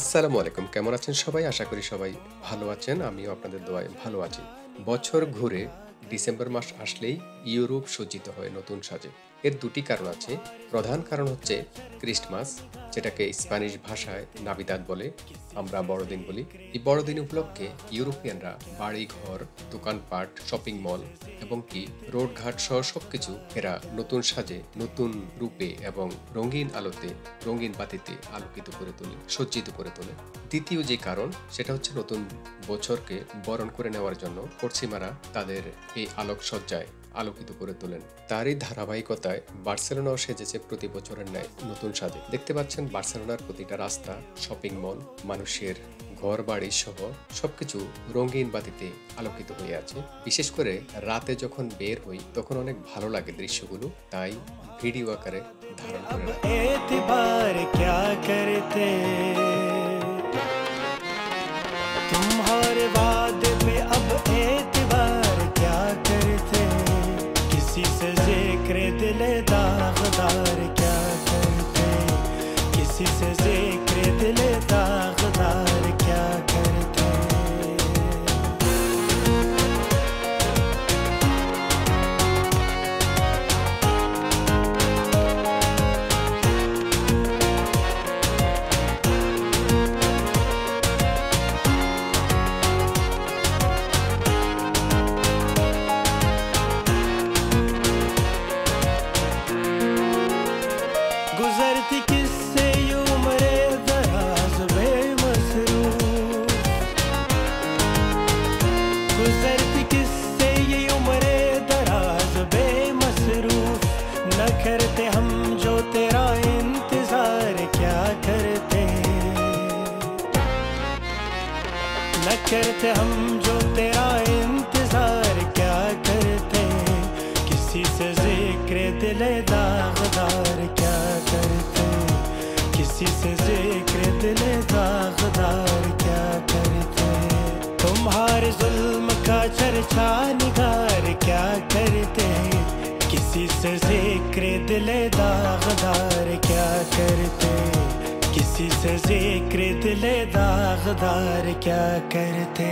আসসালামু আলাইকুম। কেমন আছেন সবাই? আশা করি সবাই ভালো আছেন। আমিও আপনাদের দোয়ায় ভালো আছি। বছর ঘুরে ডিসেম্বর মাস আসলেই ইউরোপ সজ্জিত হয় নতুন সাজে। এর দুটি কারণ আছে। প্রধান কারণ হচ্ছে ক্রিস্টমাস, যেটাকে স্প্যানিশ ভাষায় নাভিদাদ বলে, আমরা বড়দিন বলি। এই বড়দিন উপলক্ষে ইউরোপিয়ানরা বাড়ি-ঘর, দোকানপাট, শপিং মল এবং কি রোডঘাট সহ সবকিছু এরা নতুন সাজে, নতুন রূপে এবং রঙিন আলোতে, রঙিন বাতিতে আলোকিত করে তোলে, সজ্জিত করে তোলে। দ্বিতীয় যে কারণ সেটা হচ্ছে নতুন বছরকে বরণ করে নেওয়ার জন্য পশ্চিমারা তাদের এই আলোকসজ্জায় আলোকিত করে তোলেন। তারই ধারাবাহিকতায় বার্সেলোনাও সেজেছে প্রতি বছরের ন্যায় নতুন সাজে। দেখতে পাচ্ছেন বার্সেলোনার প্রতিটা রাস্তা, শপিং মল, মানুষের ঘর বাড়ি সহ সবকিছু রঙিন বাতিতে আলোকিত হয়ে আছে। বিশেষ করে রাতে যখন বের হই তখন অনেক ভালো লাগে দৃশ্যগুলো, তাই ভিডিও আকারে ধারণ করে तुम्हारे वादे पे अब एतबार क्या करते, किसी से जिक्र दिले दागदार क्या करते, किसी से जिक्र दिले दागदार क्या करते। गुजरती किससे यूं मरे दराज बेमसरूफ, गुजरती किससे ये उम्रे दराज बेमसरूफ, न करते हम जो तेरा इंतजार क्या करते, न करते हम जो तेरा इंतजार क्या करते, किसी से जिक्र दिले दागदार क्या करते, किसी से जिक्र दिले दागदार क्या करते। तुम्हारे जुल्म का चर्चा निगार क्या करते, किसी से जिक्र दिले दागदार क्या करते, किसी से जिक्र दिले दागदार क्या करते।